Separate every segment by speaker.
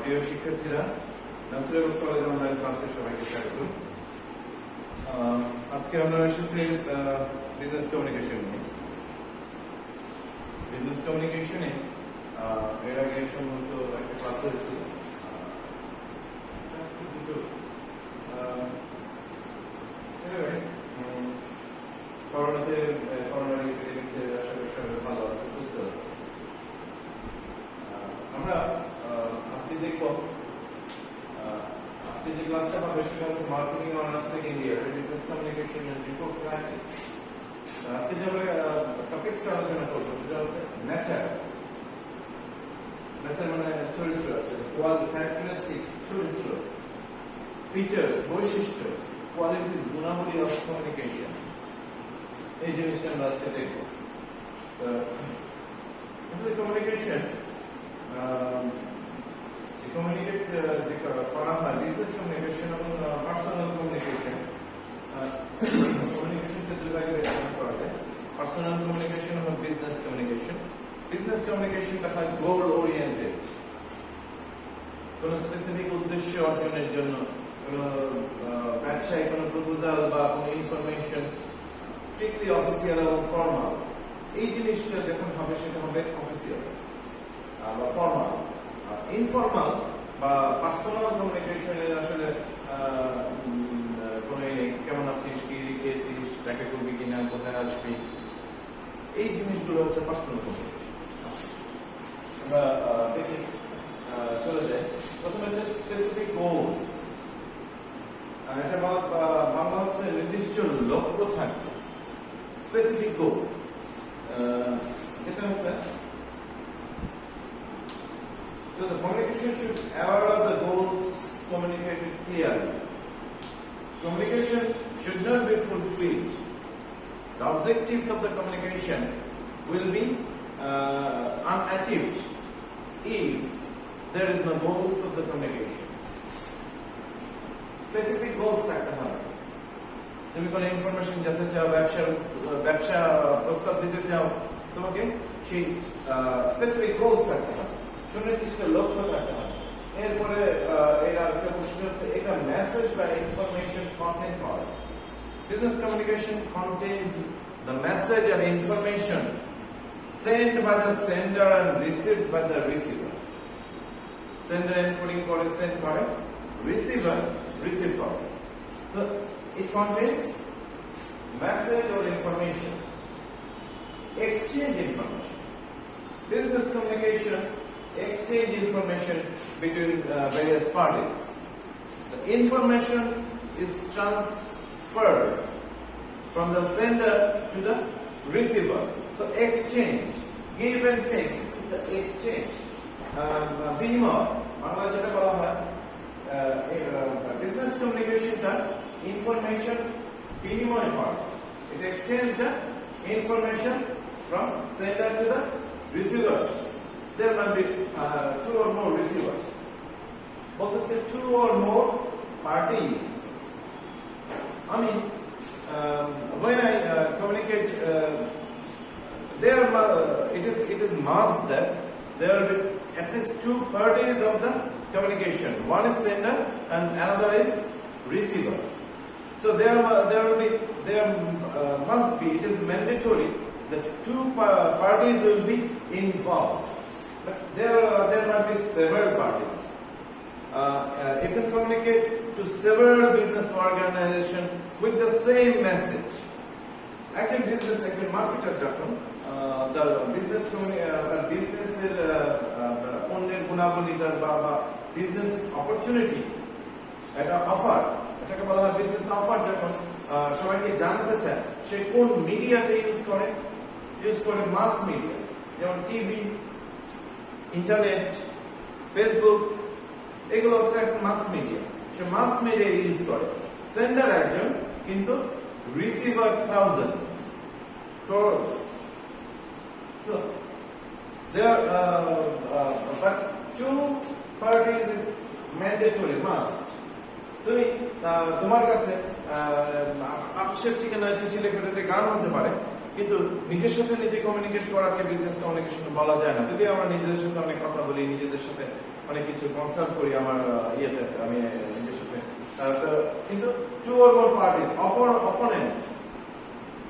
Speaker 1: প্রিয় শিক্ষার্থীরা, Nasirul college online ক্লাসে সবাইকে স্বাগত। আজকে আমরা এসেছি বিজনেস কমিউনিকেশন নিয়ে। বিজনেস কমিউনিকেশনে এর আগে সম্ভবত একটা ক্লাস হয়েছিল। করোনার এপিডেমিক্সের আশা সবাই ভালো আছে, সুস্থ আছে। আমরা আজকে দেখবো, আজকে যে ক্লাসটা পাবো সেটা হচ্ছে marketing honours second year business communication and report writing. আজকে যে আমরা টপিকসটা আলোচনা করবো সেটা হচ্ছে নেচার। নেচার মানে চরিত্র, ক্যারেক্টারিস্টিক্স, চরিত্র, ফিচার্স, বৈশিষ্ট্য, কোয়ালিটিস, গুণাবলী অফ কমিউনিকেশন। এই জিনিসটা আমরা আজকে দেখবো। কমিউনিকেশন যে কমিউনিকেট যে করা হয়, বিজনেস কমিউনিকেশন এবং পার্সোনাল কমিউনিকেশন। কমিউনিকেশনকে দুই ভাগে বিভাগ করা যায়, পার্সোনাল কমিউনিকেশন এবং বিজনেস কমিউনিকেশন। বিজনেস কমিউনিকেশনটা হয় গোল ওরিয়েন্টেড, কোন স্পেসিফিক উদ্দেশ্য অর্জনের জন্য, কোন ব্যবসায় কোন প্রপোজাল বা কোন ইনফরমেশন, স্ট্রিক্টলি অফিসিয়াল এবং ফর্মাল। এই জিনিসটা যখন হবে সেটা হবে অফিসিয়াল বা ফর্মাল। ইনফর্মাল বা পার্সোনাল কমিউনিকেশনের আসলে কোনো কেমন আছিস, কি খেয়েছিস, দেখা করবি কিনা, কোথায় আসবি, এই জিনিসগুলো হচ্ছে পার্সোনাল কমিউনিকেশন। আমরা দেখি, চলে যাই। প্রথমে হচ্ছে স্পেসিফিক গোলস। এটা বাংলা হচ্ছে নির্দিষ্ট লক্ষ্য থাকবে, স্পেসিফিক গোলস। যেটা হচ্ছে so the communication should aware of the goals communicated clearly. Communication should not be fulfilled. The objectives of the communication will be unachieved if there is no goals of the communication. Specific goals থাকতে হবে। তুমি কোনো information জানতে চাও, ব্যবসা প্রস্তাব দিতে চাও, তোমাকে সেই স্পেসিফিক গোলস থাকতে হবে, সুনির্দিষ্ট লক্ষ্য থাকতে হবে। এরপরে এর আরেকটা প্রশ্ন হচ্ছে, এটা মেসেজ বা ইনফরমেশন কন্টেন্ট হয়। Business communication contains the message and information sent by the sender and received by the receiver. Sender encoding করে send করে, receiver receive করে। So it contains message or information, exchange information. Business communication exchange information between various parties. The information is transferred from the sender to the receiver. So exchange, give and take, this is the exchange. বিনিময়, বাংলা যেটা বলা হয়, business কমিউনিকেশনটা information বিনিময় করে। It exchange the information from sender to the receivers. There might be two or more receivers. Both say two or more parties. I mean, when I communicate, it is must that there will be at least two parties of the communication. One is sender and another is receiver. So there must be. It is mandatory that two parties will be involved. But there might be several parties. You can communicate to several business organizations with the same message. Actually, business, marketer যখন বিজনেসের পণ্যের গুণাবলীটা বা business opportunity, একটা offer, এটাকে বলা হয় business offer. যখন সবাইকে জানতে চায়, সে কোন মিডিয়াটা ইউজ করে মাস মিডিয়া, যেমন টিভি, ইন্টারনেট, ফেসবুক, এগুলো হচ্ছে এখন মাস মিডিয়া। সে মাস মিডিয়া ইউজ করে। সেন্ডার একজন, কিন্তু receiver thousands, crores. So there but two parties is mandatory, must. তুমি তোমার কাছে আক্ষেপ ঠিকানা চিঠি লেখাটাতে গান হতে পারে, কিন্তু নিজের সাথে নিজে কমিউনিকেট করাকে বিজনেস কমিউনিকেশন বলা যায় না। যদি আমরা নিজেদের সাথে অনেক কথা বলি, নিজেদের সাথে অনেক কিছু কনসাল্ট করি আমার ইয়েতে, আমি নিজের সাথে। কিন্তু two or more parties, opponent,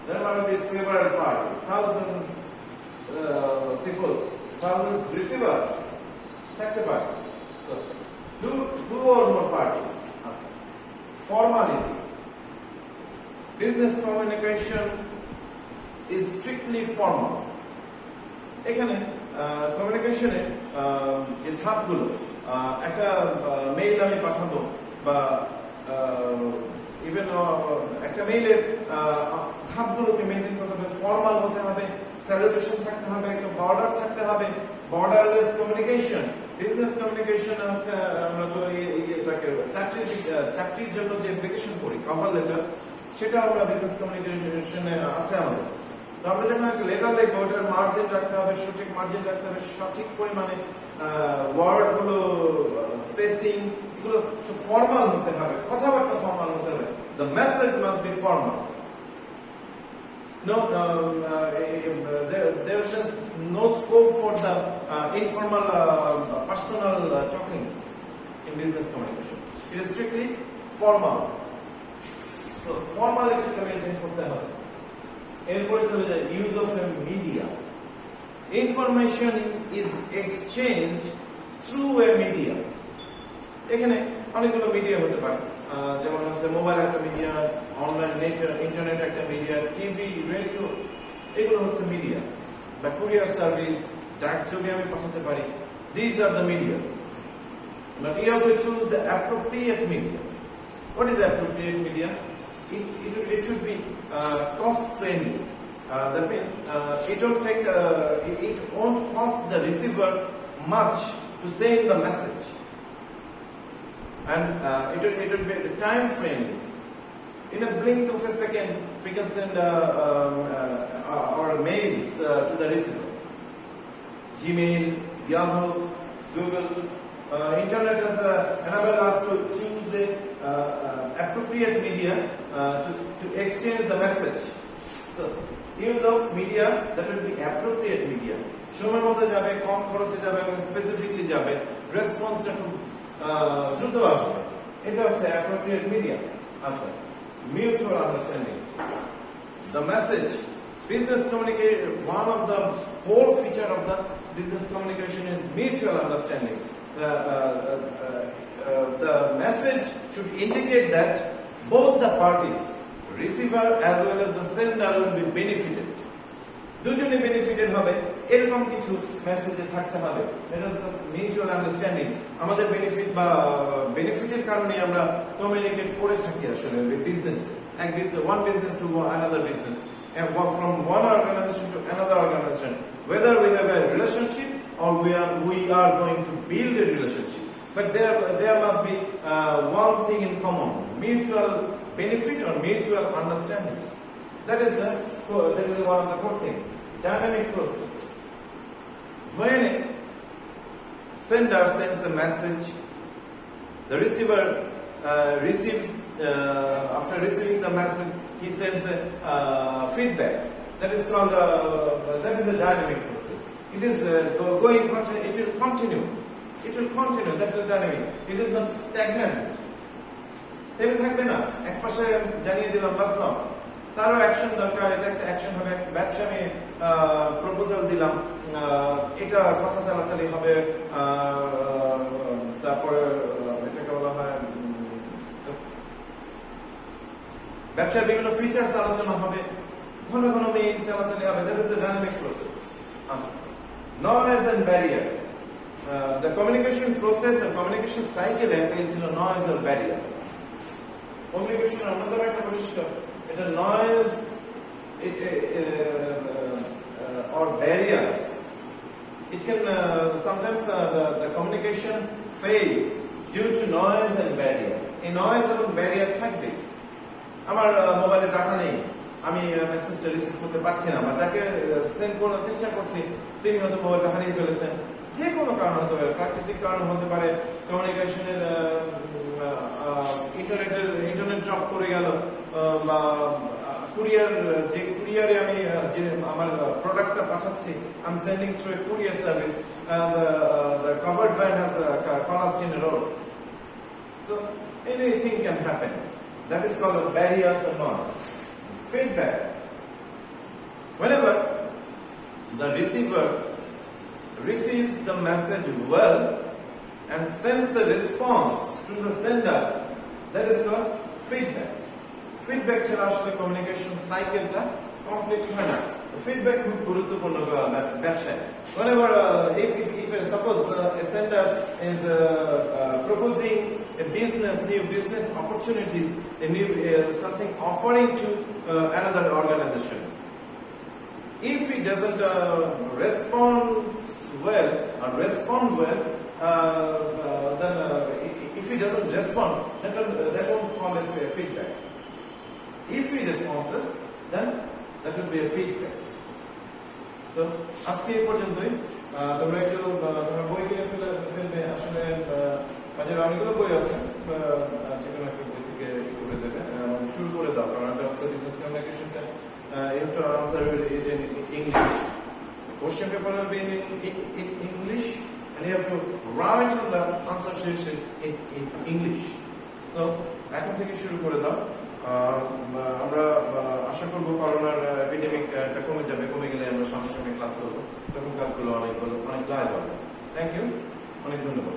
Speaker 1: there might be several parties, thousands people, thousands receiver থাকতে পারে। So two or more parties. Formality. Business communication is strictly formal. এখানে কমিউনিকেশনে যে ধাপগুলো, একটা মেইল আমি পাঠাবো বা ইভেন একটা মেইলের ধাপগুলোকে মেনটেন করতে হবে, ফর্মাল হতে হবে, স্যালুটেশন থাকতে হবে, একটা বর্ডার থাকতে হবে, বর্ডারলেস কমিউনিকেশন। বিজনেস কমিউনিকেশন হচ্ছে আমরা তো এটাকে চাকরির জন্য যে অ্যাপ্লিকেশন করি কভার লেটার, সেটা আমরা বিজনেস কমিউনিকেশনে আছে আমাদের। তো আমরা যখন একটা লেটার লিখবো, ওটার মার্জিন রাখতে হবে, সঠিক মার্জিন রাখতে হবে, সঠিক পরিমাণে ওয়ার্ড গুলো, স্পেসিং, এগুলো ফর্মাল হতে হবে, কথাবার্তা ফর্মাল হতে হবে। The message must be formal. No, there's no scope for the informal personal talkings in business communication. It is strictly formal. So formality K maintain করতে হবে। এরপরে চলে যায় use of media. Information is exchange through a media. এখানে অনেকগুলো media হতে পারে, যেমন হচ্ছে মোবাইল একটা মিডিয়া, অনলাইন নেট ইন্টারনেট একটা মিডিয়া, টিভি, রেডিও, এগুলো হচ্ছে মিডিয়া। বা কুরিয়ার সার্ভিস, ডাক যোগে আমি পাঠাতে পারি। This are the medias, but you have to choose the appropriate media. What is appropriate media? It should be cost friendly. That means it won't cost the receiver much to send the message, and it will be time friendly. In a blink of a second, we can send our mails to the receiver. Gmail, Yahoo, Google, internet has enabled us to choose a appropriate media to exchange the message. So use of media that will be appropriate media. সময়ের মধ্যে যাবে, কম খরচে যাবে এবং specifically যাবে, রেসপন্সটা খুব দ্রুত আসবে, এটা হচ্ছে appropriate media. আচ্ছা, mutual understanding. The message, business communication, one of the core feature of the business communication is mutual understanding. The message should indicate that both the parties, receiver as well as the sender, will be benefited. দুজনে benefited হবে এরকম কিছু মেসেজে থাকতে হবে। এটা হচ্ছে mutual understanding. আমাদের বেনিফিট বা বেনিফিটের কারণে আমরা কমিউনিকেট করে থাকি আসলে বিজনেসে, এক business, one business to another business, from one organization to another organization, whether we have a relationship or we are going to build a relationship. But there must be one thing in common: mutual benefit or mutual understanding. That is one of the core things. Dynamic process. When a sender sends a message, the receiver receives. After receiving the message, he sends a feedback. That is called that is a dynamic process. It is going. It will continue. It will continue. That is dynamic. It is not stagnant. তেমনি থাকবে না, এক পাশে জানিয়ে দিলাম বাসলাম, তারও action দরকার। এটা একটা অ্যাকশন হবে। ব্যবসা আমি প্রপোজাল দিলাম, এটা কথা চালাচালি হবে, তারপরে এটাকে বলা হয় ব্যবসার বিভিন্ন ফিচার্স আলোচনা হবে, ঘন ঘন মেইল চালাচালি হবে। That is the dynamic process. আচ্ছা, noise and barrier. The communication process and communication cycle একটা ছিল নয়েজ আর ব্যারিয়ার। কমিউনিকেশনের অন্যতম একটা বৈশিষ্ট্য, এটা noise or barriers. It can sometimes the communication fails due to noise and barrier. এই noise এবং barrier থাকবে। আমার মোবাইলে ডাটা নেই, আমি মেসেজটা রিসিভ করতে পারছি না, বা তাকে সেন্ড করার চেষ্টা করছি, তিনি হয়তো মোবাইলটা হারিয়ে ফেলেছেন। যে কোনো কারণ হতে পারে, প্রাকৃতিক কারণ হতে পারে, কমিউনিকেশনের ইন্টারনেট ড্রপ করে গেল, বা কুরিয়ার যে কুরিয়ারে আমি যে আমার প্রোডাক্টটা পাঠাচ্ছি, I am sending through a courier service, the covered van has collapsed in a road. So anything can happen. That is called barriers or not. Feedback. Whenever the receiver receives the message well and sends a response to the sender, that is called feedback. Feedback ছাড়া আসলে communication সাইকেলটা complete হয় না। Feedback খুব গুরুত্বপূর্ণ ব্যবসায়। Whenever if suppose a sender is proposing a new business opportunities, a new something offering to another organization, if he doesn't respond well, then if he doesn't respond, that won't call it feedback. If he responds, then that will be a feedback. তো আজকে এই পর্যন্তই। তোমরা একটু বই কিনে ফেলবে, আসলে বাজারে অনেকগুলো বই আছে, যেকোনো একটা বই থেকে করে দেবে, শুরু করে দাও, কারণ এটা হচ্ছে business কমিউনিকেশনটা you have to answer it in English. Question paper will be in English, and you have to write on the answer sheets in English. So এখন থেকে শুরু করে দাও। আমরা আশা করবো করোনার এপিডেমিকটা কমে গেলে আমরা সামনে ক্লাস করবো, তখন ক্লাসগুলো অনেক লাইভ হবে। থ্যাংক ইউ, অনেক ধন্যবাদ।